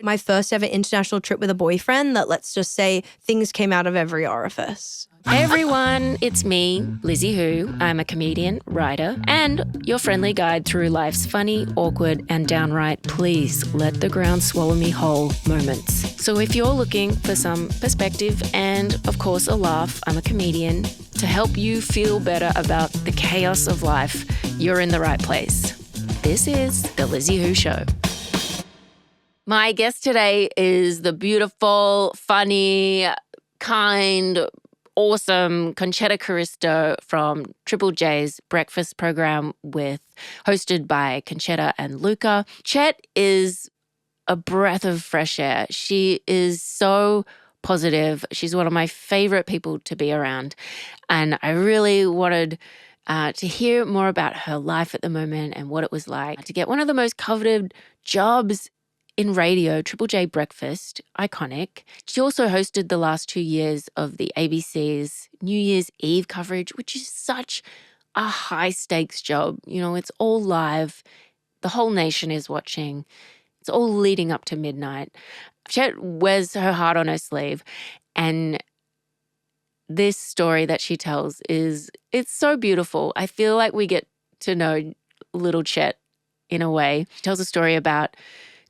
My first ever international trip with a boyfriend that, let's just say, things came out of every orifice. Hey everyone, it's me, Lizzy Hoo. I'm a comedian, writer, and your friendly guide through life's funny, awkward, and downright please let the ground swallow me whole moments. So if you're looking for some perspective and, of course, a laugh, I'm a comedian. To help you feel better about the chaos of life, you're in the right place. This is The Lizzy Hoo Show. My guest today is the beautiful, funny, kind, awesome Concetta Caristo from Triple J's breakfast program hosted by Concetta and Luca. Chet is a breath of fresh air. She is so positive. She's one of my favorite people to be around. And I really wanted to hear more about her life at the moment and what it was like to get one of the most coveted jobs in radio, Triple J Breakfast, iconic. She also hosted the last 2 years of the ABC's New Year's Eve coverage, which is such a high-stakes job. You know, it's all live. The whole nation is watching. It's all leading up to midnight. Chet wears her heart on her sleeve. And this story that she tells it's so beautiful. I feel like we get to know little Chet in a way. She tells a story about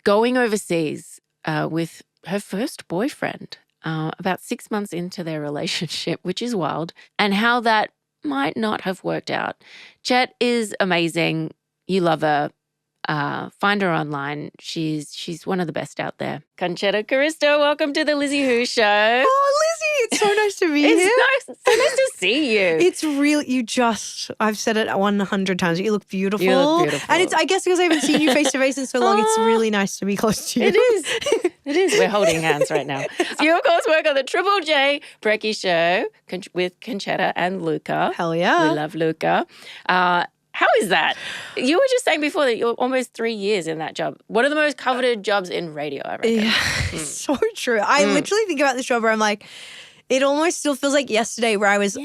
going overseas with her first boyfriend about 6 months into their relationship, which is wild, and how that might not have worked out. Chet is amazing. You love her. Find her online. She's one of the best out there. Concetta Caristo, welcome to the Lizzy Hoo Show. Oh, Lizzy, it's so nice to be here. It's so nice to see you. It's real. I've said it 100 times. You look beautiful. You look beautiful. And I guess because I haven't seen you face to face in so long, it's really nice to be close to you. It is. It is. We're holding hands right now. You, of course, work on the Triple J Brekkie Show with Concetta and Luca. Hell yeah. We love Luca. How is that? You were just saying before that you're almost 3 years in that job. One of the most coveted jobs in radio, I reckon. Yeah, so true. I literally think about this job where I'm like, it almost still feels like yesterday where I was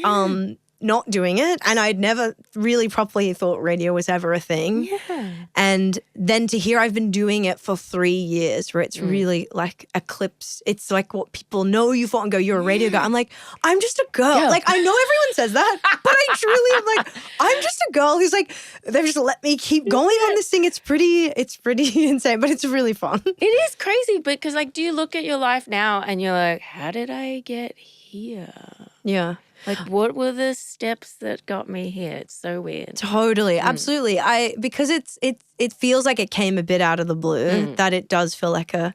not doing it, and I'd never really properly thought radio was ever a thing. Yeah. And then to hear I've been doing it for 3 years where it's really like eclipsed. It's like what people know you for and go, you're a radio guy. I'm like, I'm just a girl. Yeah. Like, I know everyone says that, but I truly am like, I'm just a girl who's like, they've just let me keep going on this thing. It's pretty insane, but it's really fun. It is crazy because, like, do you look at your life now and you're like, how did I get here? Yeah. Like, what were the steps that got me here? It's so weird. Totally, absolutely. Because it feels like it came a bit out of the blue, that it does feel like a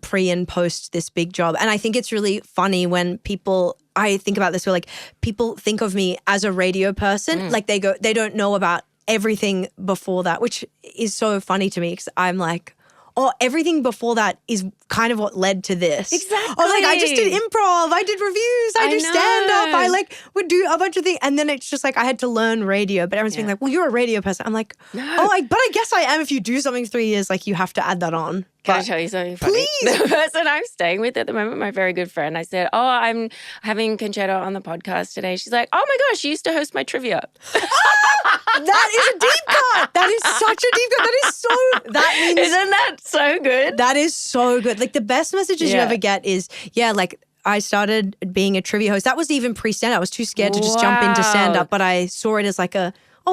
pre and post this big job. And I think it's really funny when I think about this, where like people think of me as a radio person, like they don't know about everything before that, which is so funny to me because I'm like, oh, everything before that is kind of what led to this. Exactly. I was like, I just did improv, I did reviews, I do stand-up, I like would do a bunch of things. And then it's just like I had to learn radio, but everyone's being like, well, you're a radio person. I'm like, but I guess I am. If you do something 3 years, like you have to add that on. Can I tell you something funny? Please. The person I'm staying with at the moment, my very good friend, I said, oh, I'm having Concetta on the podcast today. She's like, oh my gosh, she used to host my trivia. That is a deep cut. That is such a deep cut. Isn't that so good? That is so good. Like the best messages you ever get is, like I started being a trivia host. That was even pre-stand-up. I was too scared to just jump into stand-up, but I saw it as like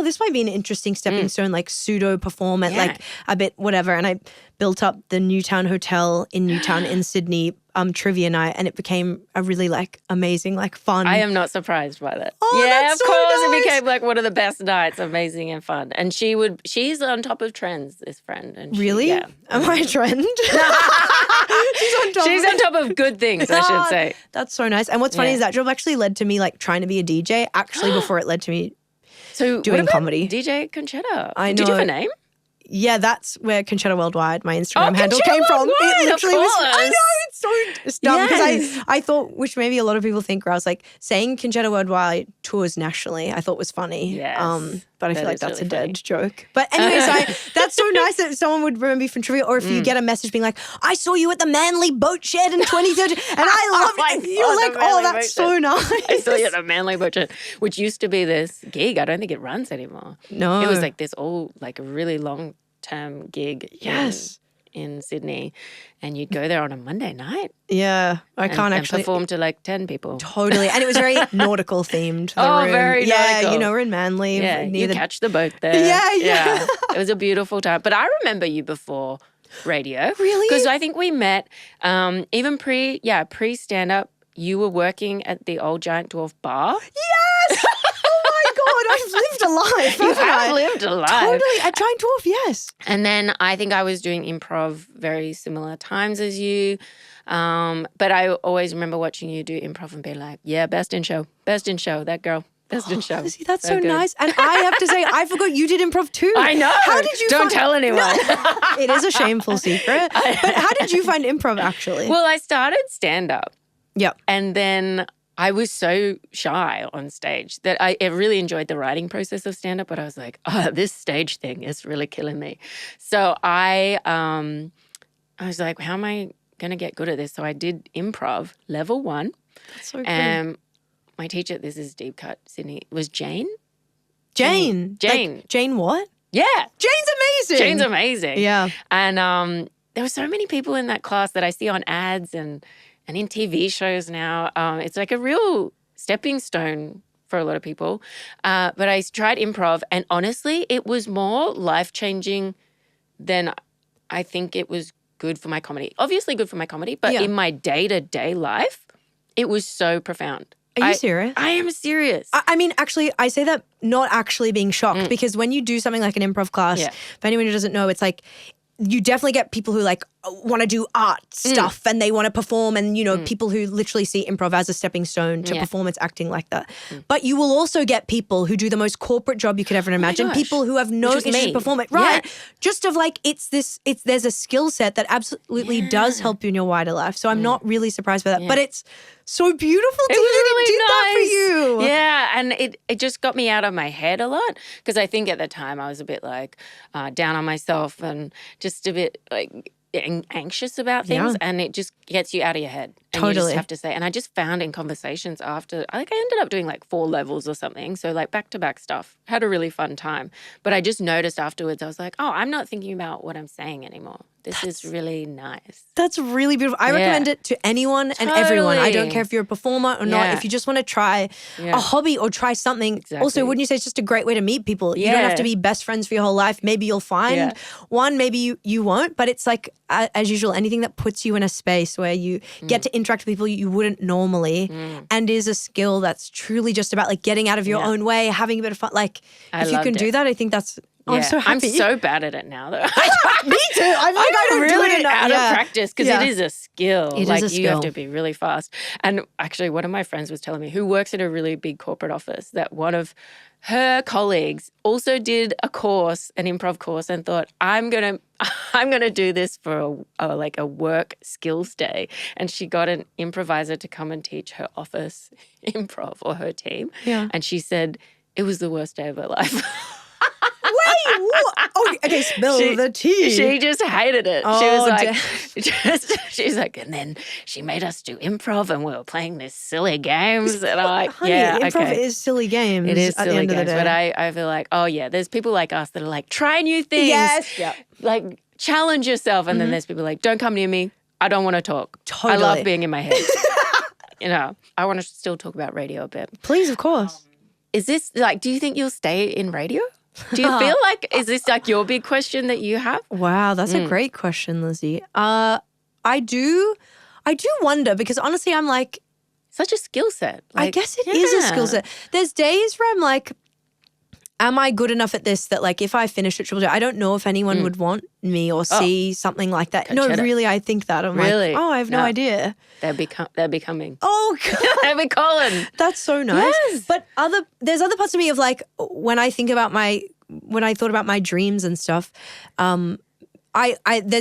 this might be an interesting stepping stone, like pseudo perform at like a bit whatever. And I built up the Newtown Hotel in Newtown in Sydney trivia night, and it became a really like amazing, like fun. I am not surprised by that. Oh, yeah, that's of so course, nice. it became like one of the best nights, amazing and fun. And she's on top of trends, this friend. And Really? Yeah. Am I a trend? She's on top of good things, I should say. That's so nice. And what's funny is that job actually led to me like trying to be a DJ actually before it led to me doing comedy. DJ Concetta. I know. Did you have a name? Yeah, that's where Concetta Worldwide, my Instagram handle, came from. It literally was. I know, it's so dumb because I thought, which maybe a lot of people think, where I was like saying Concetta Worldwide tours nationally, I thought was funny. Yes. But I feel like that's really a dead joke. But anyways, that's so nice that someone would remember me from trivia, or if you get a message being like, I saw you at the Manly Boat Shed in 2013 and I loved it. You're like, oh, that's so nice. I saw you at the Manly Boat Shed, which used to be this gig. I don't think it runs anymore. No. It was like this really long-term gig. Yes. in Sydney, and you'd go there on a Monday night. Yeah, I can't actually perform to like 10 people. Totally, and it was very nautical themed. The room. Very nautical. Yeah, we're in Manly. Yeah, you catch the boat there. Yeah. It was a beautiful time. But I remember you before radio. Really? Because I think we met even pre stand-up. You were working at the old Giant Dwarf bar. Yes! Oh my God, I've lived a life. You have lived a life. Totally, at Giant Dwarf, yes. And then I think I was doing improv very similar times as you. But I always remember watching you do improv and be like, yeah, best in show, that girl. Best in show. See, that's so nice. And I have to say, I forgot you did improv too. I know. How did you Don't tell anyone. No. It is a shameful secret. But how did you find improv actually? Well, I started stand-up. Yep. And then I was so shy on stage that I really enjoyed the writing process of stand-up, but I was like, oh, this stage thing is really killing me. So I was like, how am I going to get good at this? So I did improv level 1. That's so cool. And my teacher, this is deep cut, Sydney, was Jane. Jane. Like, Jane what? Yeah. Jane's amazing. Yeah. And there were so many people in that class that I see on ads and in TV shows now. It's like a real stepping stone for a lot of people. But I tried improv, and honestly, it was more life-changing than I think it was good for my comedy. Obviously good for my comedy, but in my day-to-day life, it was so profound. Are you serious? I am serious. I mean, actually, I say that not actually being shocked because when you do something like an improv class, for anyone who doesn't know, it's like you definitely get people who like want to do art stuff and they want to perform and, people who literally see improv as a stepping stone to performance acting like that. But you will also get people who do the most corporate job you could ever imagine. People who have no interest in performing. Right. Yeah. Just of like, there's a skill set that absolutely does help you in your wider life. So I'm not really surprised by that. But it's so beautiful to really do that for you. Yeah. And it just got me out of my head a lot because I think at the time I was a bit like down on myself and just a bit like anxious about things and it just gets you out of your head. And you just have to say. And I just found in conversations after, I ended up doing like 4 levels or something. So like back-to-back stuff. Had a really fun time. But I just noticed afterwards, I was like, oh, I'm not thinking about what I'm saying anymore. This is really nice. That's really beautiful. I recommend it to anyone and everyone. I don't care if you're a performer or not. If you just want to try a hobby or try something. Also, wouldn't you say it's just a great way to meet people? You don't have to be best friends for your whole life. Maybe you'll find one, maybe you won't. But it's like, as usual, anything that puts you in a space where you get to interact with people you wouldn't normally and is a skill that's truly just about like getting out of your own way, having a bit of fun. Like if you can do that, I think that's I'm so happy. I'm so bad at it now, though. Me too. I don't really do it out of practice because it is a skill. It is a skill. You have to be really fast. And actually, one of my friends was telling me, who works at a really big corporate office, that one of her colleagues also did a course, an improv course, and thought, I'm gonna do this for a work skills day. And she got an improviser to come and teach her office improv or her team. Yeah. And she said it was the worst day of her life. Wait, what? Oh, okay, spill the tea. She just hated it. She was like, she's like, and then she made us do improv and we were playing these silly games. And I'm like, honey, improv is silly games. It is at silly the end games. Of the day. But I feel like, there's people like us that are like, try new things. Yes. Yeah. Like, challenge yourself. And then there's people like, don't come near me. I don't want to talk. Totally. I love being in my head. I want to still talk about radio a bit. Please, of course. Is this like, do you think you'll stay in radio? Do you feel like, is this like your big question that you have? Wow, that's a great question, Lizzy. I do wonder because honestly, I'm like, such a skill set. I guess it is a skill set. There's days where I'm like, am I good enough at this that like if I finish at Triple J, I don't know if anyone would want me or see something like that. Concetta. No, really, I think that. I'm like, I have no idea. They're becoming. Oh, God. They'll be calling. That's so nice. Yes. But there's other parts of me of like when I thought about my dreams and stuff, there's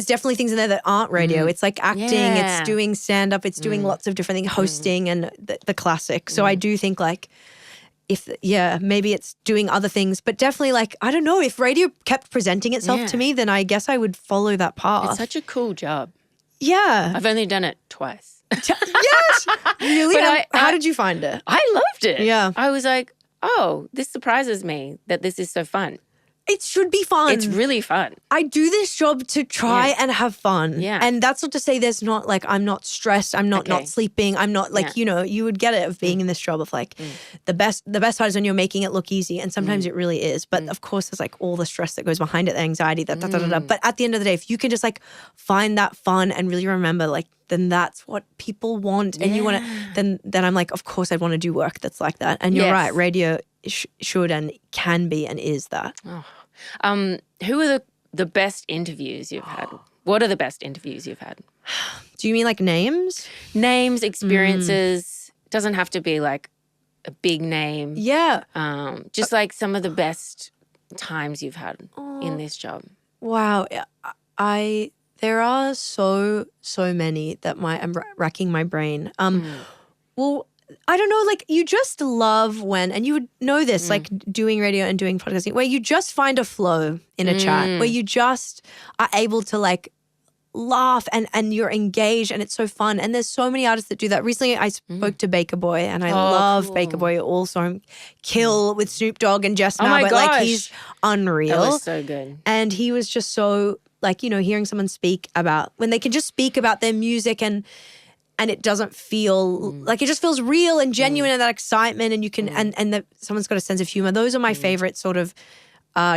definitely things in there that aren't radio. It's like acting, it's doing stand-up, it's doing lots of different things, hosting and the classic. So I do think like maybe it's doing other things, but definitely like, I don't know, if radio kept presenting itself to me, then I guess I would follow that path. It's such a cool job. Yeah. I've only done it twice. Yes. Really? How did you find it? I loved it. Yeah. I was like, oh, this surprises me that this is so fun. It should be fun. It's really fun. I do this job to try and have fun. Yeah. And that's not to say there's not like, I'm not stressed. I'm not not sleeping. I'm not like, you know, you would get it of being in this job of like the best part is when you're making it look easy. And sometimes it really is. But of course there's like all the stress that goes behind it, the anxiety, that But at the end of the day, if you can just like find that fun and really remember like, then that's what people want. And you want to, then I'm like, of course I'd want to do work that's like that. And you're right, radio should and can be and is that. Who are the best interviews you've had? What are the best interviews you've had? Do you mean like names? Names, experiences. Doesn't have to be like a big name. Yeah. Just like some of the best times you've had in this job. Wow. There are so many that I'm racking my brain. Well, I don't know, like you just love when, and you would know this, like doing radio and doing podcasting, where you just find a flow in a chat, where you just are able to like laugh and you're engaged and it's so fun. And there's so many artists that do that. Recently I spoke to Baker Boy and I love Baker Boy. Also Kill with Snoop Dogg and Jess Now, but like he's unreal. That was so good. And he was just so like, you know, hearing someone speak about, when they can just speak about their music and it doesn't feel like, it just feels real and genuine and that excitement, and you can and that someone's got a sense of humor. Those are my favorite sort of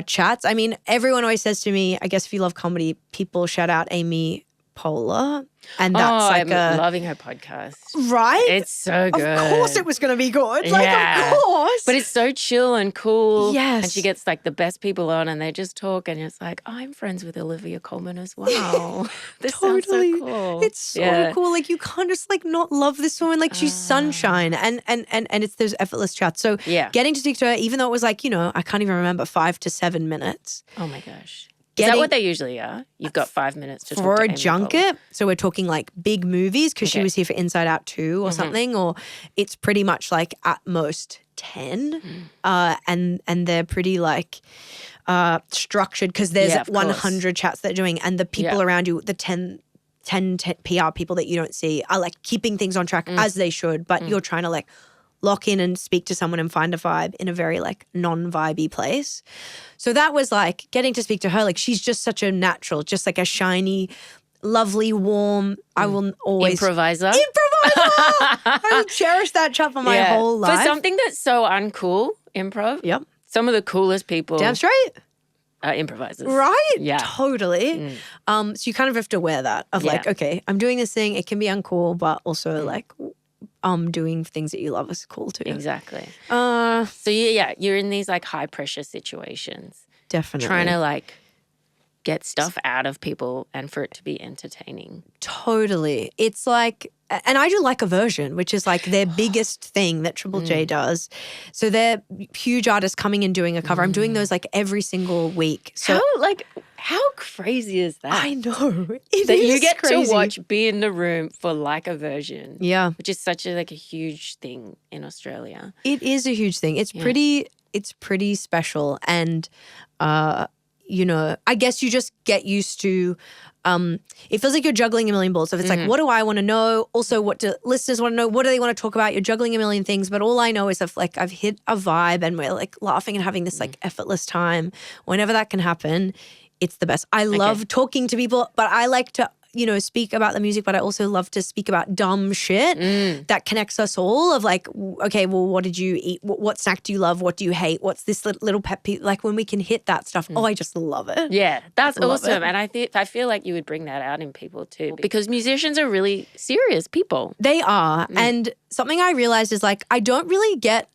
chats. I mean, everyone always says to me, I guess if you love comedy, people shout out Amy Poehler. And that's like I'm loving her podcast. Right? It's so good. Of course it was going to be good. Like, of course. But it's so chill and cool. Yes. And she gets like the best people on and they just talk and it's like, I'm friends with Olivia Colman as well. This sounds so cool. It's so cool. Like you can't just like not love this woman. Like she's sunshine and it's those effortless chats. So getting to speak to her, even though it was like, you know, I can't even remember 5 to 7 minutes. Oh my gosh. Is that what they usually are? You've got 5 minutes to talk for to a Amy junket. Poehler. So we're talking like big movies because she was here for Inside Out 2 or something, or it's pretty much like at most 10, and they're pretty like structured because there's 100 chats they're doing, and the people around you, the 10 PR people that you don't see are like keeping things on track as they should, but you're trying to like lock in and speak to someone and find a vibe in a very like non-vibey place. So that was like getting to speak to her. Like she's just such a natural, just like a shiny, lovely, warm, I will always— Improviser. I will cherish that chat for my whole life. For something that's so uncool, improv. Yep. Some of the coolest people. Damn straight. Are improvisers. Right? Yeah. Totally. So you kind of have to wear that of like, okay, I'm doing this thing. It can be uncool, but also like doing things that you love is cool too. Exactly. So you're in these like high pressure situations. Definitely. Trying to like get stuff out of people and for it to be entertaining. Totally. It's like, and I do like a version, which is like their biggest thing that Triple J does. So they're huge artists coming and doing a cover. I'm doing those like every single week. So how crazy is that? I know. That you get to be in the room for like a version. Yeah. Which is such a huge thing in Australia. It is a huge thing. It's pretty special. And you know, I guess you just get used to it feels like you're juggling a million balls. So if it's like, what do I want to know? Also, what do listeners want to know? What do they want to talk about? You're juggling a million things, but all I know is I've hit a vibe and we're like laughing and having this like effortless time. Whenever that can happen, it's the best. I love talking to people, but I like to, you know, speak about the music, but I also love to speak about dumb shit that connects us all of like, okay, well, what did you eat? What snack do you love? What do you hate? What's this little pet peeve? Like when we can hit that stuff, I just love it. Yeah, that's awesome. And I feel like you would bring that out in people too, because musicians are really serious people. They are. And something I realized is like, I don't really get—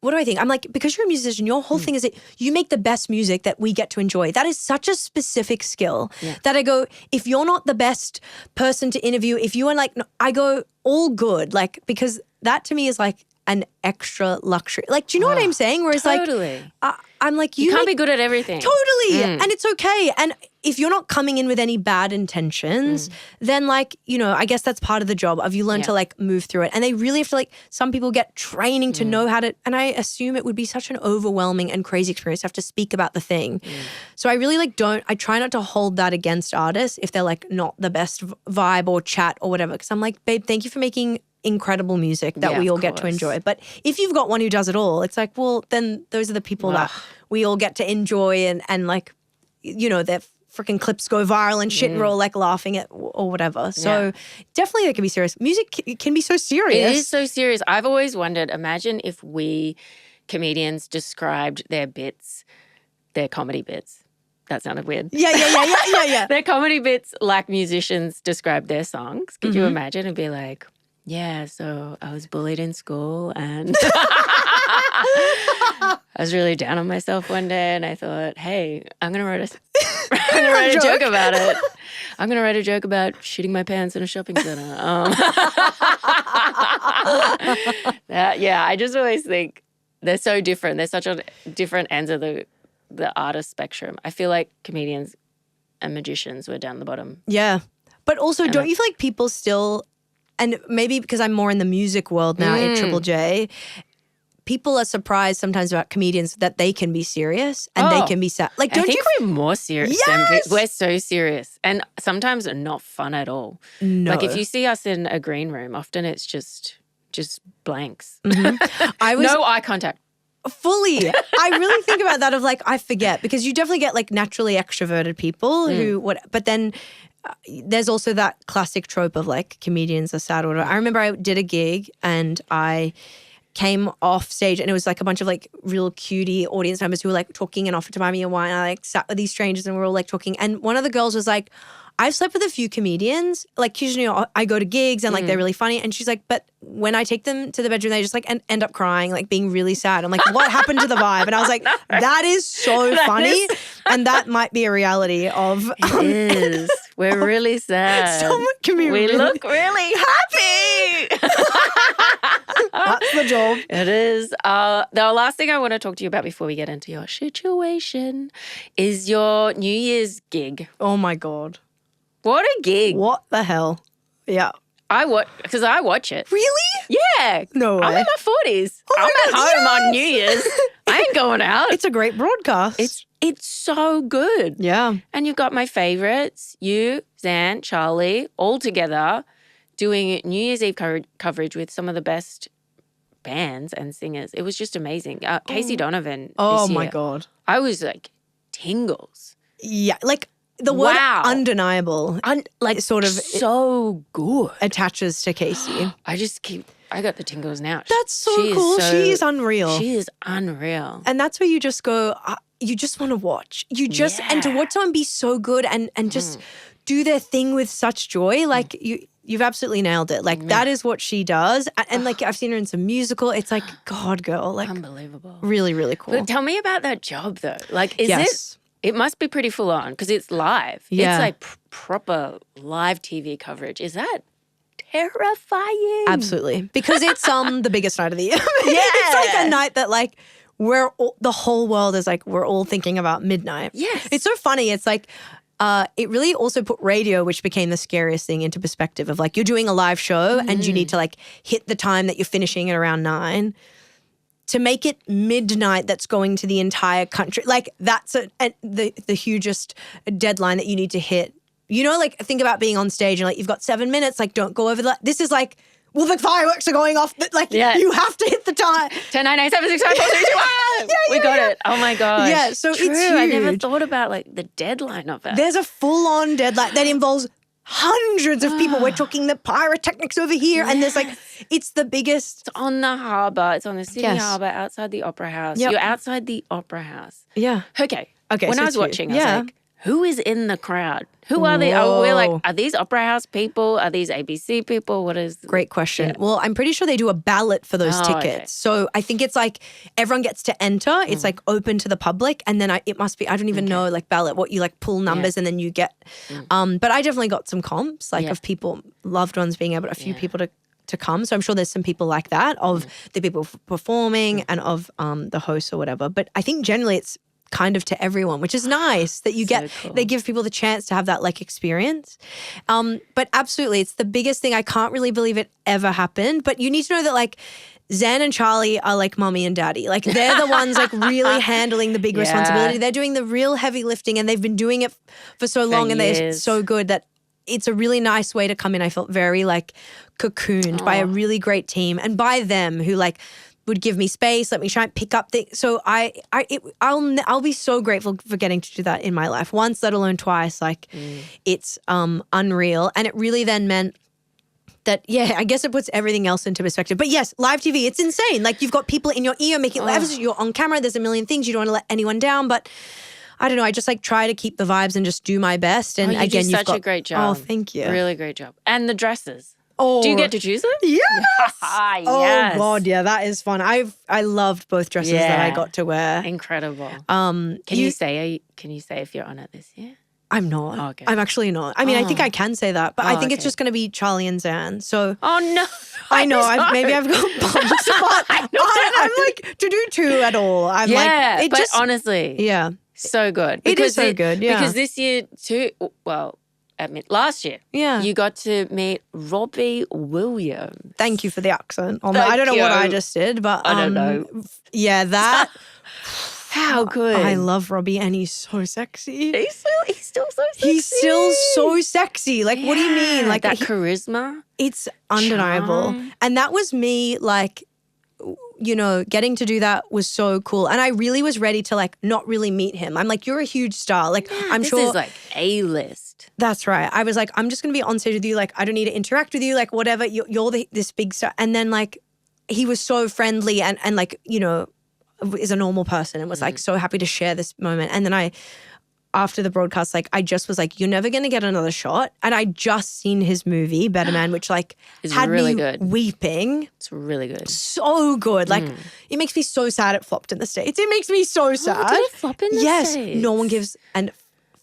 what do I think? I'm like, because you're a musician, your whole thing is that you make the best music that we get to enjoy. That is such a specific skill that I go, if you're not the best person to interview, if you are like, no, I go all good. Like, because that to me is like an extra luxury. Like, do you know what I'm saying? Whereas totally. like, I'm like, you can't be good at everything. Totally. And it's okay. And if you're not coming in with any bad intentions, then like, you know, I guess that's part of the job of you learn to like move through it. And they really have to like, some people get training to know how to, and I assume it would be such an overwhelming and crazy experience to have to speak about the thing. So I really like I try not to hold that against artists if they're like not the best vibe or chat or whatever. Cause I'm like, babe, thank you for making incredible music that we all get to enjoy. But if you've got one who does it all, it's like, well, then those are the people that we all get to enjoy and like, you know, their freaking clips go viral and shit and we're all like laughing at or whatever. So definitely it can be serious. Music can be so serious. It is so serious. I've always wondered, imagine if we comedians described their bits, their comedy bits. That sounded weird. Yeah. Their comedy bits like musicians describe their songs. Could you imagine? It'd be like, yeah, so I was bullied in school and I was really down on myself one day and I thought, hey, I'm going to write a joke about it. I'm going to write a joke about shitting my pants in a shopping center. I just always think they're so different. They're such a different ends of the artist spectrum. I feel like comedians and magicians were down the bottom. Yeah. But also, don't you feel like people still, and maybe because I'm more in the music world now at Triple J, people are surprised sometimes about comedians that they can be serious and they can be sad. Like, don't I think you? We're more serious than people. We're so serious and sometimes not fun at all. No. Like if you see us in a green room, often it's just blanks. Mm-hmm. No eye contact. Fully. I really think about that of like, I forget because you definitely get like naturally extroverted people but then there's also that classic trope of like comedians are sad or whatever. I remember I did a gig and I came off stage and it was like a bunch of like real cutie audience members who were like talking and offered to buy me a wine. I like sat with these strangers and we were all like talking and one of the girls was like, I've slept with a few comedians. Like, usually, you know, I go to gigs and like they're really funny. And she's like, but when I take them to the bedroom, they just like end up crying, like being really sad. I'm like, what happened to the vibe? And I was like, that is so funny. And that might be a reality of. It is. We're really sad. Someone can be we look really happy. That's the job. It is. The last thing I want to talk to you about before we get into your situation is your New Year's gig. Oh my God. What a gig. What the hell? Yeah. Because I watch it. Really? Yeah. No way. I'm in my 40s. Oh my I'm God, at home on New Year's. I ain't going out. It's a great broadcast. It's so good. Yeah. And you've got my favorites, you, Zan, Charlie, all together doing New Year's Eve coverage with some of the best bands and singers. It was just amazing. Casey Donovan Oh this my year, God. I was like tingles. Yeah. Like the word undeniable like sort of so good attaches to Casey. I got the tingles now. That's so cool. She is unreal. She is unreal. And that's where you just go, you just want to watch. You just, and to watch someone be so good and just do their thing with such joy, like you've absolutely nailed it. Like that is what she does. And like I've seen her in some musical. It's like, God, girl. Like unbelievable. Really, really cool. But tell me about that job though. Like it must be pretty full on because it's live. Yeah. It's like proper live TV coverage. Is that terrifying? Absolutely. Because it's the biggest night of the year. It's like a night that like the whole world is like, we're all thinking about midnight. Yes. It's so funny. It's like, it really also put radio, which became the scariest thing, into perspective of like, you're doing a live show and you need to like hit the time that you're finishing at around 9. To make it midnight that's going to the entire country. Like that's the hugest deadline that you need to hit. You know, like think about being on stage and like you've got 7 minutes, like don't go over that. This is like, well, the fireworks are going off. Like you have to hit the time. 10, 9, 8, 7, 6, 5, 4, 3, 2, 1. We got it. Oh my gosh. Yeah, so True. it's huge. I never thought about like the deadline of it. There's a full-on deadline that involves hundreds of people. We're talking the pyrotechnics over here. And there's like, it's the biggest. It's on the harbour. It's on the Sydney harbour outside the Opera House. Yep. You're outside the Opera House. Yeah. Okay. When so I was watching, I was like, who is in the crowd? Who are they? Oh, we're like, are these Opera House people? Are these ABC people? What is? Great question. Yeah. Well, I'm pretty sure they do a ballot for those tickets. Okay. So I think it's like everyone gets to enter. It's like open to the public. And then it must be, I don't even know, like ballot, what you like pull numbers and then you get. But I definitely got some comps like of people, loved ones being able, a few people to come. So I'm sure there's some people like that of the people performing and of the hosts or whatever. But I think generally it's kind of to everyone, which is nice that you get, cool. They give people the chance to have that like experience. But absolutely, it's the biggest thing. I can't really believe it ever happened, but you need to know that like Zan and Charlie are like mommy and daddy. Like they're the ones like really handling the big responsibility. They're doing the real heavy lifting and they've been doing it for so long and they're so good that it's a really nice way to come in. I felt very like cocooned by a really great team and by them who like would give me space, let me try and pick up things. So I'll be so grateful for getting to do that in my life once, let alone twice. Like it's unreal. And it really then meant that, yeah, I guess it puts everything else into perspective. But yes, live TV, it's insane. Like you've got people in your ear making you're on camera. There's a million things. You don't want to let anyone down. But I don't know. I just like try to keep the vibes and just do my best. And you do such a great job. Oh, thank you. Really great job. And the dresses. Oh, do you get to choose them? Yes. Yes. Oh God, yeah, that is fun. I loved both dresses that I got to wear. Incredible. Can you say if you're on it this year? I'm not. Oh, okay. I'm actually not. I mean, I think I can say that, but I think it's just going to be Charlie and Zan. So. Oh no. I know. Maybe I've got bumps, but I'm like to do two at all. I'm like, it but just honestly, so good. It is so good. Yeah, because this year too. Well. Last year, you got to meet Robbie Williams. Thank you for the accent. I don't know what I just did, but I don't know. Yeah, that. How good. I love Robbie and he's so sexy. He's still so sexy. He's still so sexy. Like, what do you mean? Like that charisma? It's undeniable. Charm. And that was me like, you know, getting to do that was so cool. And I really was ready to like not really meet him. I'm like, you're a huge star. Like, I'm sure. This is like A-list. That's right. I was like, I'm just going to be on stage with you. Like, I don't need to interact with you. Like, whatever. You're this big star. And then like, he was so friendly and like, you know, is a normal person and was like so happy to share this moment. And then after the broadcast, like I just was like, you're never going to get another shot. And I just seen his movie, Better Man, which like had really me good. Weeping. It's really good. So good. Like it makes me so sad it flopped in the States. It makes me so sad. Did it flop in the States? Yes. No one gives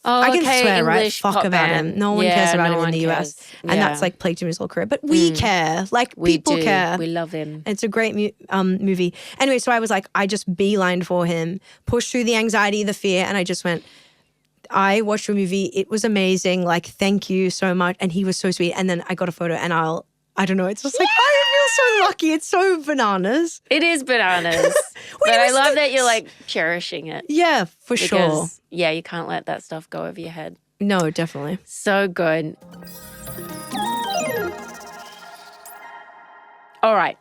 I can swear, English right? Fuck about him. No one cares about him in the US. And that's like plagued him his whole career. But we care. Like people care. We love him. It's a great movie. Anyway, so I was like, I just beelined for him, pushed through the anxiety, the fear, and I just went, I watched your movie. It was amazing. Like, thank you so much. And he was so sweet. And then I got a photo and I don't know. It's just like, I feel so lucky. It's so bananas. It is bananas. But I love that you're like cherishing it. Yeah, for sure. Yeah, you can't let that stuff go over your head. No, definitely. So good. All right.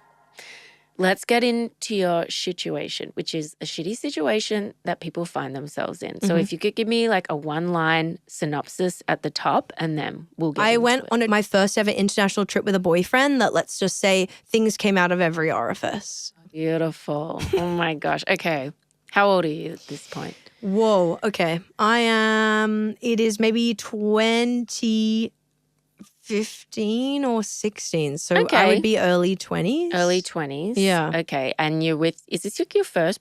Let's get into your situation, which is a shitty situation that people find themselves in. So if you could give me like a one-line synopsis at the top and then we'll get into it. I went on my first ever international trip with a boyfriend that, let's just say, things came out of every orifice. Beautiful. Oh my gosh. Okay. How old are you at this point? Whoa. Okay. It is maybe 2015 or 16. So I would be early 20s. Early 20s? Yeah. Okay. And you're with, is this your first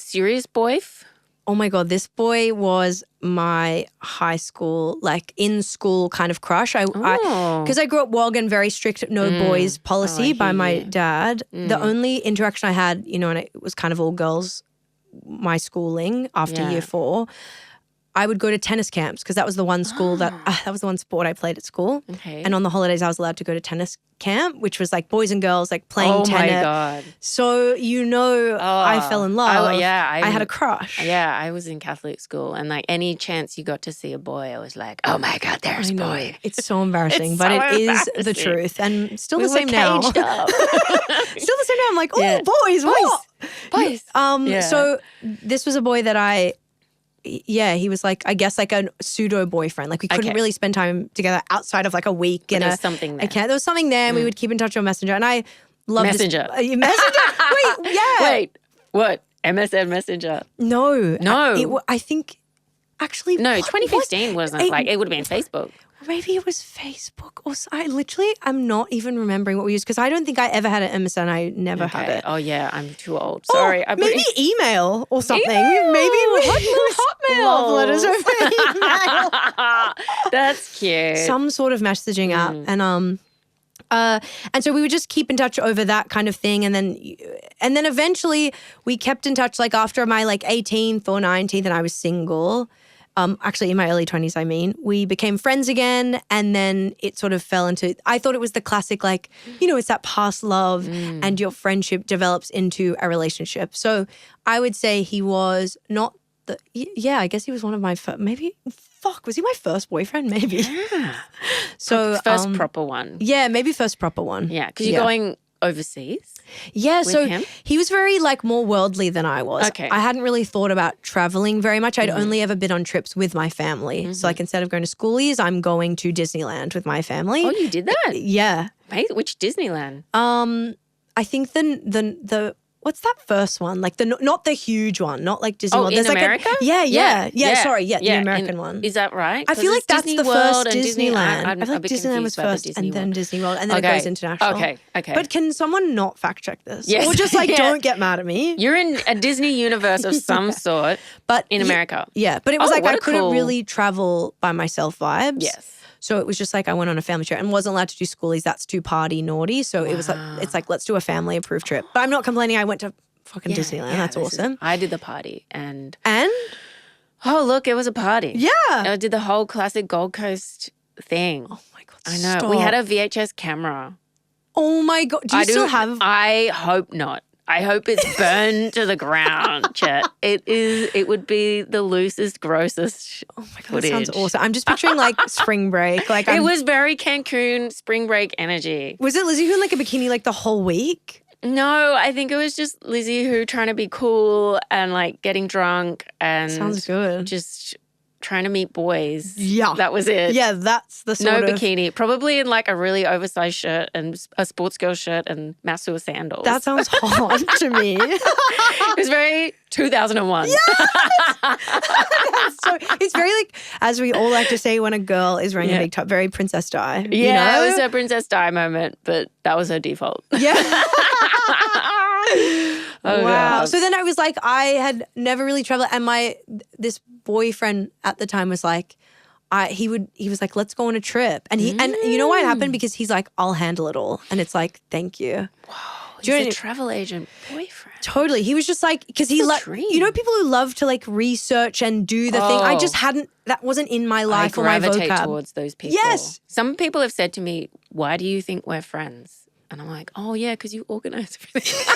serious boy? Oh my God, this boy was my high school, like in school kind of crush. Because I grew up Walgan, very strict no boys policy by my dad. The only interaction I had, you know, and it was kind of all girls, my schooling after year 4, I would go to tennis camps because that was the one school that was the one sport I played at school. Okay. And on the holidays I was allowed to go to tennis camp, which was like boys and girls like playing tennis. Oh my God. So I fell in love. I had a crush. Yeah, I was in Catholic school and like any chance you got to see a boy, I was like, oh my God, there's a boy. It's so embarrassing, but it is the truth. And still the same now. Still the same now. I'm like, boys, what? Boys. So this was a boy that he was like, I guess like a pseudo boyfriend. Like we couldn't really spend time together outside of like a week. But there's something there. There was something there and we would keep in touch on Messenger. And I loved Messenger. Messenger? Wait, yeah. Wait, what? MSN Messenger? No. I think actually. No, 2015 wasn't like, it would have been Facebook. Maybe it was Facebook or I'm not even remembering what we used because I don't think I ever had an MSN. I never had it. Oh yeah, I'm too old. Sorry. Maybe email or something. Email. Maybe we Hotmail. Love letters over email. That's cute. Some sort of messaging app. And so we would just keep in touch over that kind of thing. And then eventually we kept in touch like after my like 18th or 19th and I was single. Actually in my early 20s, I mean, we became friends again and then it sort of fell into, I thought it was the classic like, you know, it's that past love and your friendship develops into a relationship. So I would say he was not I guess he was one of my maybe fuck, was he my first boyfriend? Maybe. Yeah. So First proper one. yeah, maybe first proper one. Yeah, because you're going overseas. Yeah, so him? he was very like more worldly than I was. Okay. I hadn't really thought about traveling very much. I'd only ever been on trips with my family. So like instead of going to schoolies, I'm going to Disneyland with my family. Oh, you did that? Yeah. Mate, which Disneyland? I think the what's that first one? Like not the huge one, not like Disney World. In There's like America? Sorry, the American one. Is that right? I feel like that's Disney the World first and Disneyland. I'm I feel like a bit Disneyland was confused about the first Disney and then World. Disney World and then it goes international. Okay. But can someone not fact check this? Yes. Or just like Yeah. don't get mad at me. You're in a Disney universe of some sort, But in America. Yeah, but it was Oh, like what I a couldn't cool- really travel by myself vibes. Yes. So it was just like I went on a family trip and wasn't allowed to do schoolies. That's too party naughty. So it was like it's like let's do a family approved trip. But I'm not complaining. I went to fucking Disneyland. That's awesome. I did the party and And oh look, it was a party. yeah. I did the whole classic Gold Coast thing. Oh my god. I know. Stop. We had a VHS camera. Oh my god. Do you still have? I hope not. I hope it's burned to the ground, Chet. It would be the loosest, grossest Oh my god. That footage. sounds awesome. I'm just picturing like spring break. Like It was very Cancun spring break energy. Was it Lizzy Hoo in like a bikini like the whole week? No, I think it was just Lizzy Hoo trying to be cool and like getting drunk and Sounds good. just trying to meet boys. Yeah. That was it. Yeah, that's the No sort of. bikini, probably in like a really oversized shirt and a sports girl shirt and Masua sandals. That sounds hot to me. It was very 2001. So it's very like, as we all like to say when a girl is wearing a big top, very Princess Di. Yeah, you know? it was her Princess Di moment, but that was her default. Yeah. Oh, wow. God. So then I was like, I had never really traveled, and this boyfriend at the time was like, he was like, let's go on a trip, and and you know what happened because he's like, I'll handle it all, and it's like, thank you. Whoa, Do you know he's what a travel agent boyfriend. Totally. He was just like, because he you know, people who love to like research and do the thing. I just that wasn't in my life or my I gravitate vocab. towards those people. Yes. Some people have said to me, why do you think we're friends? And I'm like, oh yeah, because you organize everything.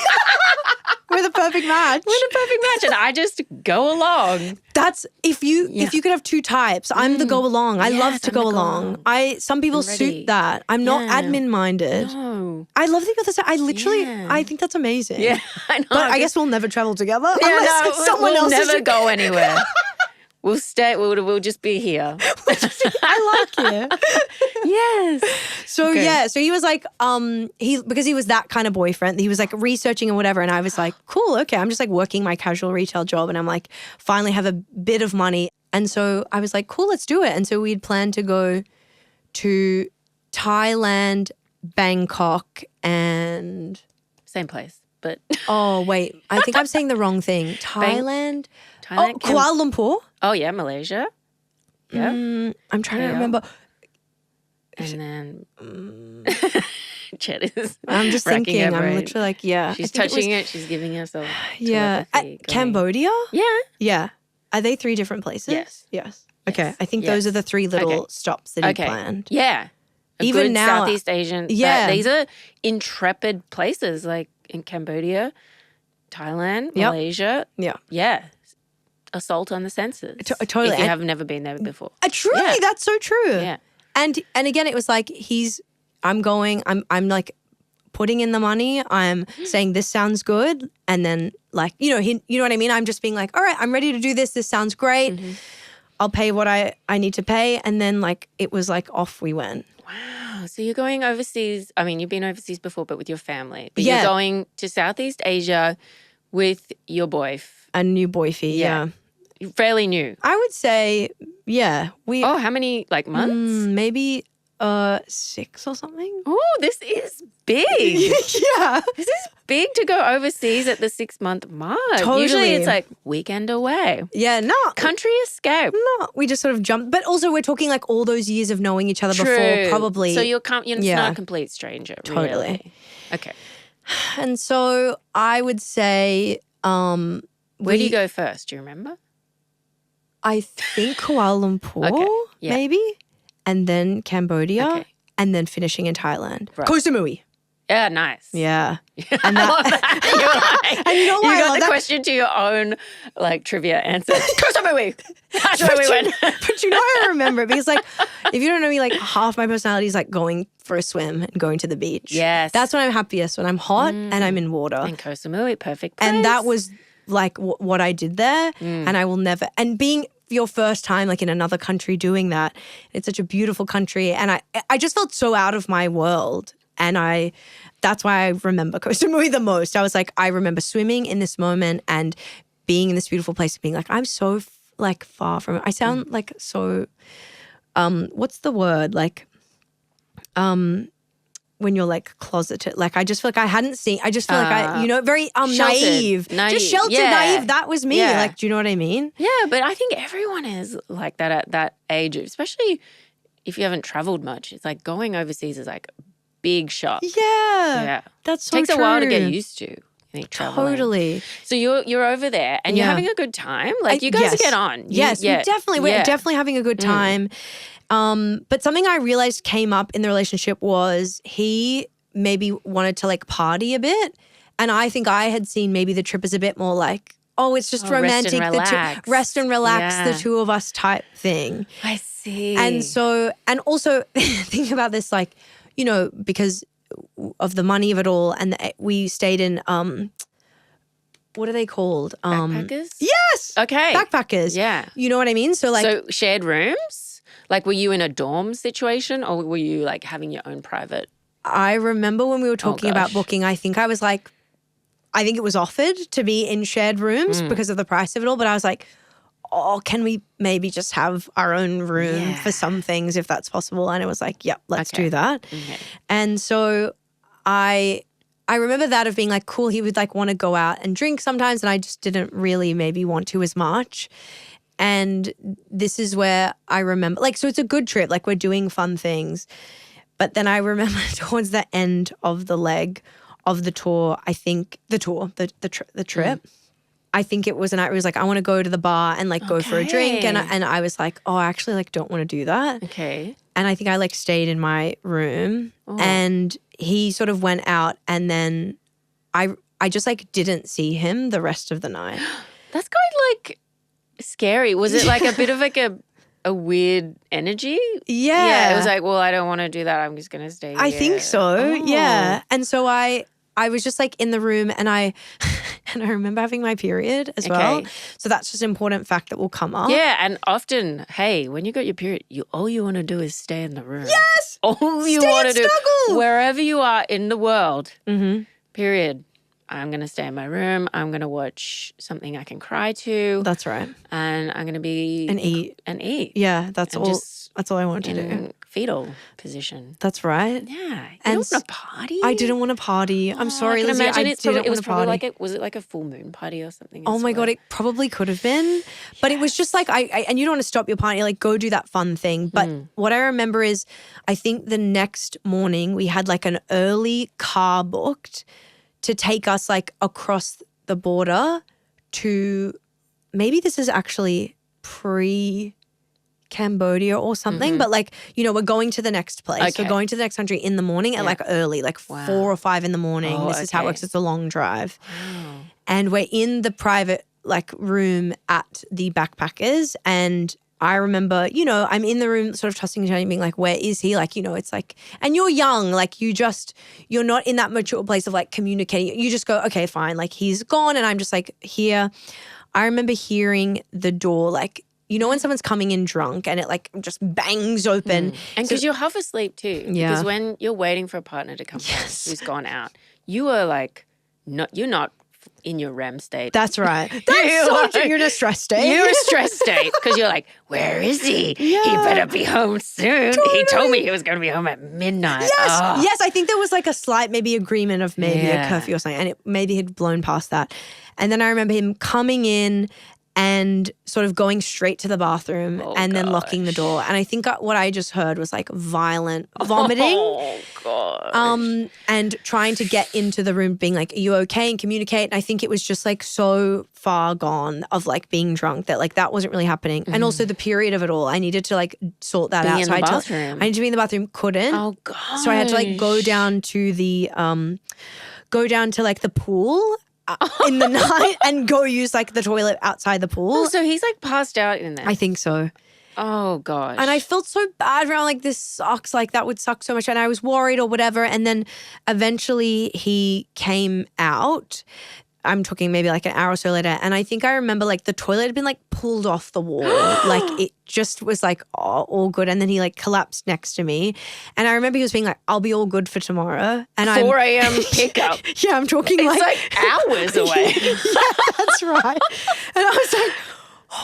We're the perfect match. We're the perfect match, and I just go along. That's if you could have two types. I'm the go along. I love to go along. Some people suit that. I'm not admin minded. No. I love the other side. I literally I think that's amazing. Yeah, I know. But I guess we'll never travel together yeah, unless someone we'll else never is go anywhere. We'll stay. We'll just be here. I like it. Yes. So so he was like, because he was that kind of boyfriend, he was like researching and whatever, and I was like, cool, okay. I'm just like working my casual retail job, and I'm like, finally have a bit of money, and so I was like, cool, let's do it. And so we'd planned to go to Thailand, Bangkok, and Same place, but oh wait, I think I'm saying the wrong thing. Thailand, Kuala Lumpur. Oh yeah, Malaysia. Yeah. I'm trying to remember. And then Chet is I'm just racking thinking. her I'm brain. literally like, yeah. She's touching it. She's giving herself. Yeah. telepathy going. Cambodia? Yeah. Yeah. Are they three different places? Yes. Yes. Okay. Yes. I think Yes. those are the three little stops that he planned. Yeah. Even good now- Southeast Asian. Yeah. These are intrepid places like in Cambodia, Thailand, Malaysia. Yeah. Yeah. Assault on the senses. Totally. If you have never been there before. Truly, Yeah. that's so true. Yeah. And again, it was like I'm like putting in the money. I'm saying this sounds good, and then like you know what I mean. I'm just being like, all right, I'm ready to do this. This sounds great. I'll pay what I need to pay, and then like it was like off we went. Wow. So you're going overseas. I mean, you've been overseas before, but with your family. But Yeah. you're going to Southeast Asia with your boyf. A new boyfie. Yeah. Fairly new. I would say, yeah. Oh, how many like months? Maybe 6 or something. Oh, this is big. Yeah. This is big to go overseas at the 6-month mark. Totally. Usually it's like weekend away. Yeah, no. Country escape. No, we just sort of jumped. But also we're talking like all those years of knowing each other before probably. So you're not a complete stranger. Totally. Really. Okay. And so I would say Where do you go first? Do you remember? I think Kuala Lumpur, Okay, yeah. maybe, and then Cambodia, Okay. and then finishing in Thailand. Right. Koh Samui. Yeah, nice. Yeah. And that, and you know you why I got love the that? question to your own like trivia answer. That's where we went. But you know I remember it because like if you don't know me, like half my personality is like going for a swim and going to the beach. Yes. That's when I'm happiest, when I'm hot and I'm in water. And Koh Samui, perfect place. And that was like what I did there. And I will never, and being your first time like in another country doing that, it's such a beautiful country. And I just felt so out of my world. And that's why I remember Koh Samui the most. I was like, I remember swimming in this moment and being in this beautiful place and being like, I'm so like far from it. I sound like so, what's the word? Like, when you're like closeted, like I just feel like I hadn't seen, I just feel like very naive. Just sheltered, naive. That was me. Yeah. Like, do you know what I mean? Yeah, but I think everyone is like that at that age, especially if you haven't traveled much. It's like going overseas is like a big shock. Yeah. That's so Takes true. a while to get used to. I think traveling. Totally. So you're over there and you're having a good time. Like you guys get on. We're definitely having a good time. But something I realized came up in the relationship was he maybe wanted to like party a bit. And I think I had seen maybe the trip as a bit more like, it's just romantic. Rest and relax, the two of us type thing. I see. And so, and also think about this like, because of the money of it all. And we stayed in, what are they called? Backpackers? Yes. Okay. Backpackers. Yeah. You know what I mean? So like. So shared rooms? Like were you in a dorm situation or were you like having your own private? I remember when we were talking about booking, I think I was like, I think it was offered to be in shared rooms because of the price of it all. But I was like, can we maybe just have our own room for some things if that's possible? And it was like, yep, let's do that. Okay. And so I remember that of being like, cool, he would like want to go out and drink sometimes and I just didn't really maybe want to as much. And this is where I remember, like, so it's a good trip, like we're doing fun things. But then I remember towards the end of the leg of the tour, I think the trip, I think it was a night where he was like, I want to go to the bar and like go for a drink. And I was like, I actually like don't want to do that. Okay. And I think I like stayed in my room and he sort of went out and then I just like didn't see him the rest of the night. That's kind of like scary. Was it like a bit of like a weird energy? Yeah. Yeah. It was like, well, I don't want to do that. I'm just going to stay here. I think so. Yeah. And so I was just like in the room and I remember having my period as well. So that's just an important fact that will come up. Yeah. And often, hey, when you got your period, all you want to do is stay in the room. Yes. All you want to do, wherever you are in the world, period. I'm going to stay in my room. I'm going to watch something I can cry to. That's right. And I'm going to be and eat. Yeah, that's all I want to do. Fetal position. That's right. Yeah. You don't want to party? I didn't want to party. I'm sorry, I can Lizzy. imagine it was probably like was it like a full moon party or something? Oh my God, it probably could have been. But it was just like and you don't want to stop your party, like go do that fun thing. But what I remember is I think the next morning we had like an early car booked to take us like across the border to, maybe this is actually pre-Cambodia or something, but like, we're going to the next place. Okay. We're going to the next country in the morning at like early, like 4 or 5 in the morning. This is how it works. It's a long drive. Wow. And we're in the private like room at the Backpackers and I remember, I'm in the room sort of tossing and turning, being like, where is he? Like, it's like, and you're young, like you're not in that mature place of like communicating. You just go, okay, fine. Like he's gone and I'm just like here. I remember hearing the door, like, when someone's coming in drunk and it like just bangs open. And because you're half asleep too. Yeah. Because when you're waiting for a partner to come home who's gone out, you are like, you're not in your REM state. That's right. That's so true. You're in a stress state. You're a stress state because you're like, where is he? Yeah. He better be home soon. Totally. He told me he was going to be home at midnight. Yes. Yes. I think there was like a slight maybe agreement of maybe a curfew or something and it maybe had blown past that. And then I remember him coming in and sort of going straight to the bathroom and then locking the door. And I think what I just heard was like violent vomiting. Oh, God. And trying to get into the room being like, are you okay? And communicate. And I think it was just like so far gone of like being drunk that like that wasn't really happening. And also the period of it all, I needed to like sort that out. In the bathroom. I needed to be in the bathroom, couldn't. Oh, God. So I had to like go down to like the pool in the night and go use like the toilet outside the pool. Oh, so he's like passed out in there. I think so. Oh, gosh. And I felt so bad around like this sucks. Like that would suck so much. And I was worried or whatever. And then eventually he came out. I'm talking maybe like an hour or so later. And I think I remember like the toilet had been like pulled off the wall. Like it just was like all good. And then he like collapsed next to me. And I remember he was being like, I'll be all good for tomorrow. And 4 a.m. pickup. Yeah, I'm talking It's like hours away. Yeah, that's right. And I was like,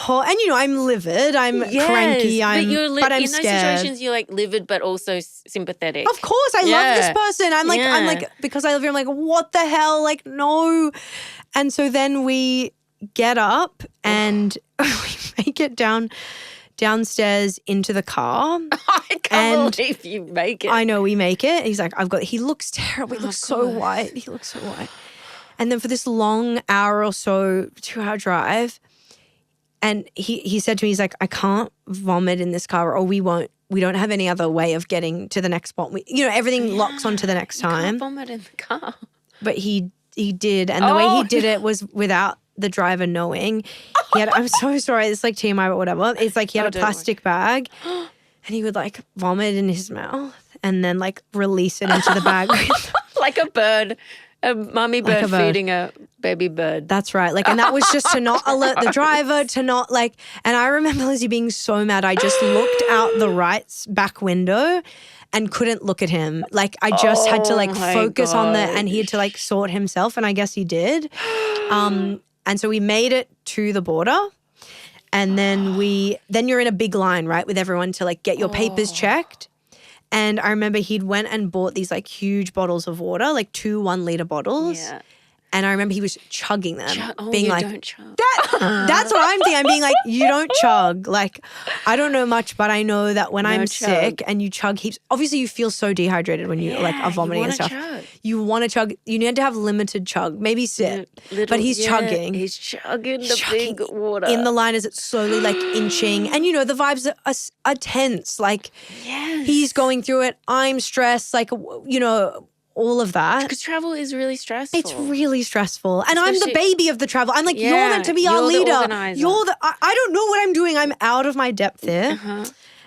oh, and you know, I'm livid, I'm cranky, but I'm in scared. those situations, you're like livid, but also sympathetic. Of course, I love this person. I'm like, because I live here, I'm like, what the hell? Like, no. And so then we get up and we make it downstairs into the car. I can't believe you make it. I know we make it. He's like, he looks terrible. He looks so white. He looks so white. And then for this long hour or so, 2-hour drive, and he said to me, he's like, I can't vomit in this car or we don't have any other way of getting to the next spot. Everything locks onto the next time. You can't vomit in the car. But he did. And the way he did it was without the driver knowing. I'm so sorry, it's like TMI but whatever. It's like he had a plastic bag and he would like vomit in his mouth and then like release it into the bag. Like a bird. A mummy bird feeding a baby bird. That's right. Like, and that was just to not alert the driver, to not like, and I remember Lizzy being so mad. I just looked out the right back window and couldn't look at him. Like, I just had to like focus on and he had to like sort himself. And I guess he did. And so we made it to the border. And then you're in a big line, right, with everyone to like get your papers checked. And I remember he'd went and bought these like huge bottles of water, like 2 1-liter bottles. Yeah. And I remember he was chugging them, being like, don't chug. That's what I'm thinking. I'm being like, you don't chug. Like, I don't know much, but I know that when I'm sick and you chug heaps, obviously you feel so dehydrated when you like are vomiting and stuff. Chug. You want to chug. You need to have limited chug, maybe sip. But he's chugging. He's chugging the big water. In the line as it's slowly like inching. And you know, the vibes are tense. Like he's going through it. I'm stressed. Like, you know, all of that. Because travel is really stressful. It's really stressful. And I'm the baby of the travel. I'm like, you're meant to be our leader. You're the I don't know what I'm doing. I'm out of my depth here.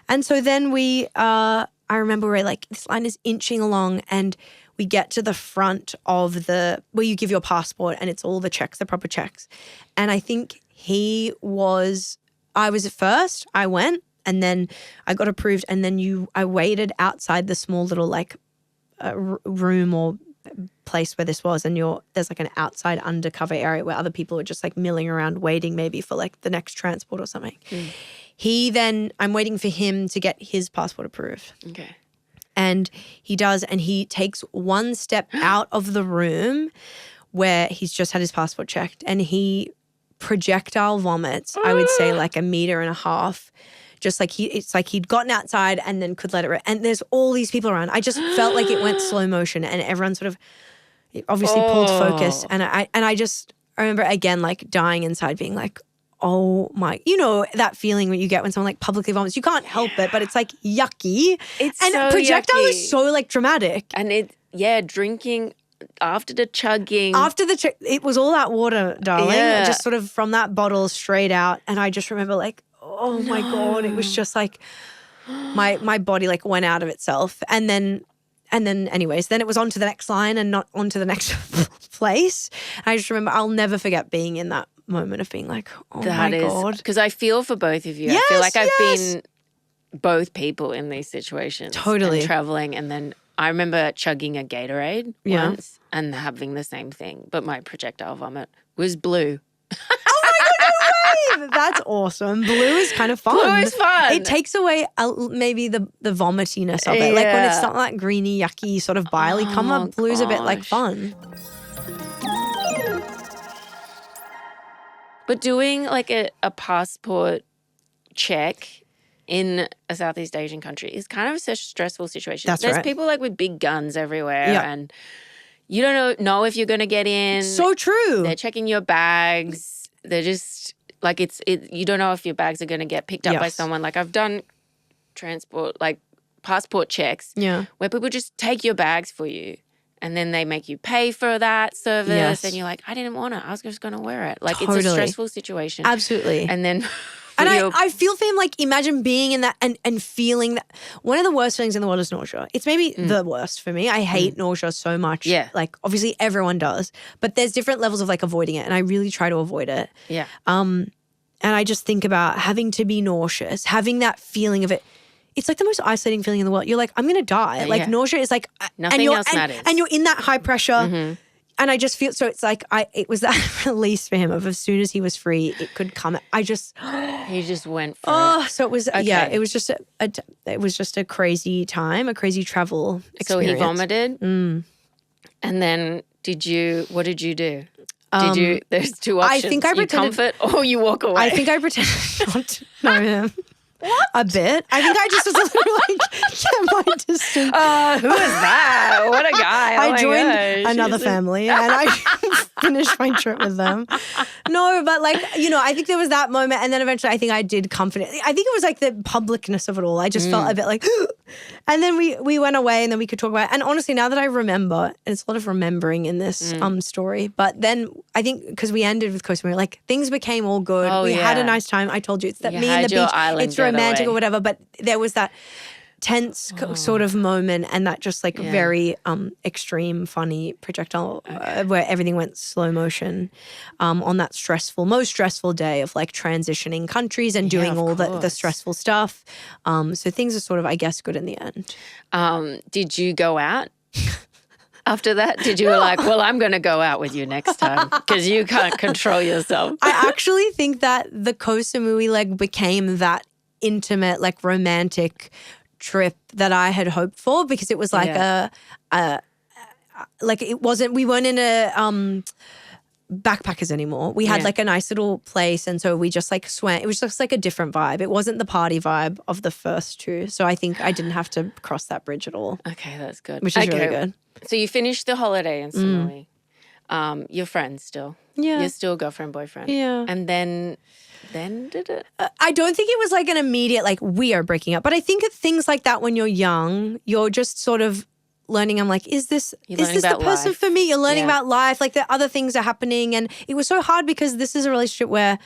And so then I remember we're like, this line is inching along and we get to the front of where you give your passport and it's all the checks, the proper checks. And I think I was at first, I went and then I got approved and then I waited outside the small little like room or place where this was and there's like an outside undercover area where other people are just like milling around waiting maybe for like the next transport or something. I'm waiting for him to get his passport approved. Okay. And he does, and he takes one step out of the room where he's just had his passport checked and he projectile vomits, I would say like 1.5 meters. Just like it's like he'd gotten outside and then could let it and there's all these people around. I just felt like it went slow motion and everyone sort of obviously pulled focus. And I remember again like dying inside being like, oh my, you know that feeling when you get when someone like publicly vomits. You can't help it, but it's like yucky. It's and so projectile yucky. is so like dramatic. And drinking after the chugging. It was all that water, darling. Yeah. Just sort of from that bottle straight out. And I just remember like, oh my God, it was just like my body like went out of itself. And then anyways, then it was on to the next line and not on to the next place. And I just remember I'll never forget being in that moment of being like, oh my God. Because I feel for both of you. Yes, I feel like I've been both people in these situations. Totally. And traveling and then I remember chugging a Gatorade once and having the same thing, but my projectile vomit was blue. That's awesome. Blue is kind of fun. Blue is fun. It takes away maybe the vomitiness of it. Like when it's not that greeny, yucky sort of biley come up, blue's a bit like fun. But doing like a passport check in a Southeast Asian country is kind of a stressful situation. There's people like with big guns everywhere and you don't know if you're going to get in. So true. They're checking your bags. They're just like you don't know if your bags are going to get picked up by someone. Like I've done passport checks where people just take your bags for you and then they make you pay for that service and you're like, I didn't want to. I was just going to wear it. Like it's a stressful situation. Absolutely. And then and I feel for him, like imagine being in that and feeling that. One of the worst feelings in the world is nausea. It's maybe the worst for me. I hate nausea so much. Yeah. Like obviously everyone does, but there's different levels of like avoiding it and I really try to avoid it. Yeah. And I just think about having to be nauseous, having that feeling of it. It's like the most isolating feeling in the world. You're like, I'm going to die. Like nausea is like. Nothing else matters. And you're in that high pressure. And I just feel, so it's like, it was that release for him of as soon as he was free, it could come. He just went for it. So it was, it was just it was just a crazy time, a crazy travel experience. So he vomited. And then what did you do? There's two options. I think I pretended. You comfort or you walk away. I think I pretended not to know him. What? A bit. I think I just was a little like, get my distance. Who is that? What a guy. I joined another family and I finished my trip with them. No, but like, I think there was that moment and then eventually I think I did comfort it. I think it was like the publicness of it all. I just felt a bit like, and then we went away and then we could talk about it. And honestly, now that I remember, and it's a lot of remembering in this story, but then I think because we ended with Koh Samui, like things became all good. We had a nice time. I told you, it's that me and the beach. It's romantic or whatever, but there was that tense sort of moment and that just like very extreme funny projectile where everything went slow motion on that most stressful day of like transitioning countries and doing all the stressful stuff. So things are sort of, I guess, good in the end. Did you go out? After that, did you like, well, I'm going to go out with you next time because you can't control yourself? I actually think that the Koh Samui like became that intimate, like romantic trip that I had hoped for because it was like we weren't in a backpackers anymore. We had like a nice little place and so we just like swam. It was just like a different vibe. It wasn't the party vibe of the first two. So I think I didn't have to cross that bridge at all. Okay, that's good. Which is really good. So you finished the holiday in Samui. You're friends still. Yeah. You're still girlfriend, boyfriend. Yeah. And then did it? I don't think it was like an immediate like we are breaking up. But I think at things like that when you're young, you're just sort of learning. I'm like, is this the person for me? You're learning about life. Like the other things are happening. And it was so hard because this is a relationship where,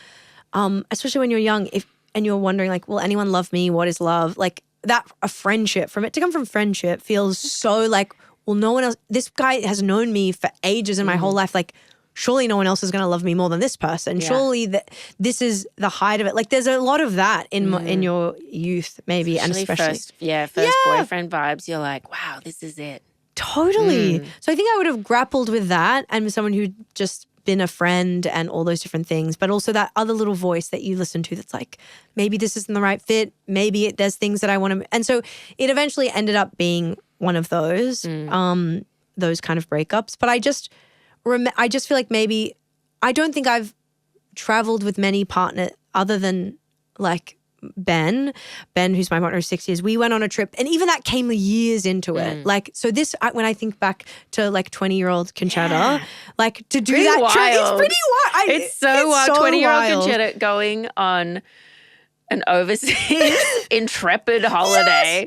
especially when you're young, and you're wondering like, will anyone love me? What is love? Like that, a friendship from it to come from friendship feels so like, well, no one else, this guy has known me for ages in my whole life. Like, surely no one else is going to love me more than this person. Surely this is the height of it. Like there's a lot of that in your youth maybe especially first boyfriend vibes. You're like, wow, this is it. Totally. So I think I would have grappled with that and someone who'd just been a friend and all those different things, but also that other little voice that you listen to that's like, maybe this isn't the right fit. Maybe there's things that I want to. And so it eventually ended up being one of those kind of breakups. But I just feel like maybe I don't think I've traveled with many partners other than like Ben, who's my partner, 6 years. We went on a trip and even that came years into it. Like, so this, when I think back to like 20-year-old Concetta, like to do that trip, it's pretty wild. It's so wild. 20-year-old Concetta going on an overseas intrepid holiday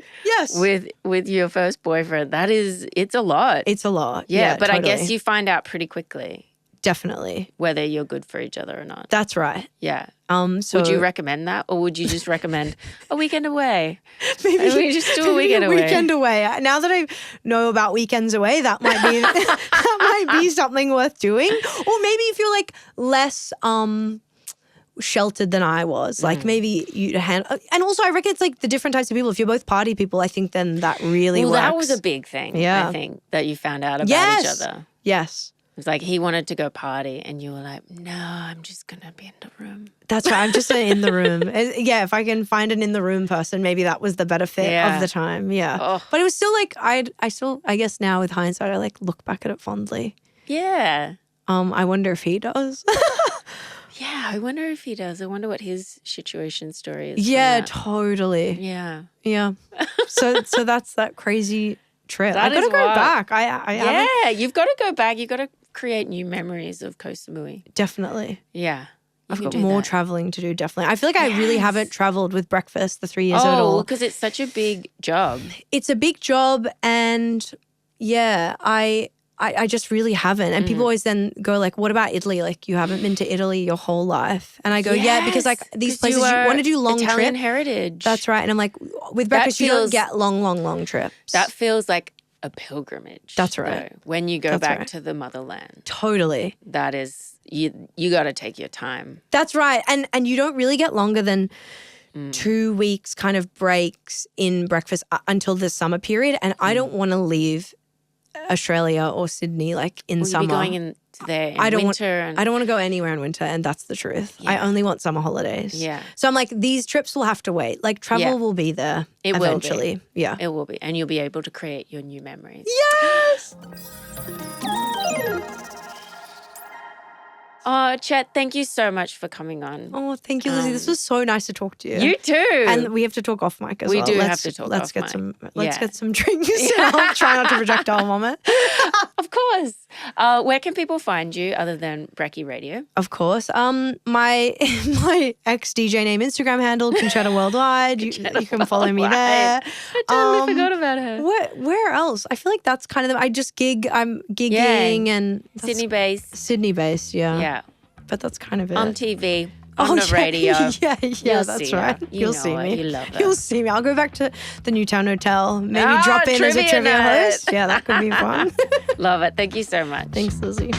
with your first boyfriend. It's a lot. It's a lot. Yeah, but totally. I guess you find out pretty quickly. Definitely. Whether you're good for each other or not. That's right. Yeah. So would you recommend that or would you just recommend a weekend away? Maybe we just do a weekend away. Weekend away. Now that I know about weekends away, that might be that might be something worth doing. Or maybe if you're like less sheltered than I was. Like maybe you handle, and also I reckon it's like the different types of people. If you're both party people, I think then that really works. That was a big thing, I think, that you found out about each other. Yes. It was like he wanted to go party and you were like, no, I'm just going to be in the room. That's right. I'm just in the room. Yeah, if I can find an in the room person, maybe that was the better fit of the time. Yeah. Oh. But it was still like, I guess now with hindsight, I like look back at it fondly. Yeah. I wonder if he does. Yeah, I wonder if he does. I wonder what his situation story is. Yeah, totally. Yeah. Yeah. So that's that crazy trip. That I gotta is go wild. back. I haven't. Yeah, you've got to go back. You've got to create new memories of Koh Samui. Definitely. Yeah. I've got more traveling to do, definitely. I feel like I really haven't traveled with breakfast the 3 years at all. Because it's such a big job. It's a big job, and yeah, I just really haven't. And people always then go like, what about Italy? Like, you haven't been to Italy your whole life. And I go, yeah, because like these places, you want to do long trips. Italian heritage. That's right. And I'm like, with breakfast, you don't get long trips. That feels like a pilgrimage. That's right. Though, when you go back to the motherland. Totally. That is, you got to take your time. That's right. And you don't really get longer than 2 weeks kind of breaks in breakfast until the summer period. And I don't want to leave Australia or Sydney like in summer. You'll be going into there in winter. I don't want to go anywhere in winter, and that's the truth. Yeah. I only want summer holidays. Yeah. So I'm like, these trips will have to wait. Like travel will be there eventually. Will be. Yeah. It will be. And you'll be able to create your new memories. Yes! Oh, Chet, thank you so much for coming on. Oh, thank you, Lizzy. This was so nice to talk to you. You too. And we have to talk off mic as well. We do have to talk let's off get mic. Let's get some drinks. I'll try not to projectile vomit. Of course. Where can people find you other than Brekkie Radio? Of course. My ex-DJ name Instagram handle, Concetta Worldwide. You can follow me there. I totally forgot about her. Where else? I feel like that's kind of I just gig. I'm gigging and Sydney-based. Sydney-based, yeah. Yeah. But that's kind of it. On TV. On the radio. Yeah, that's right. You'll see me. You love it. You'll see me. I'll go back to the Newtown Hotel. Maybe drop in as a trivia host. Yeah, that could be fun. Love it. Thank you so much. Thanks, Lizzy.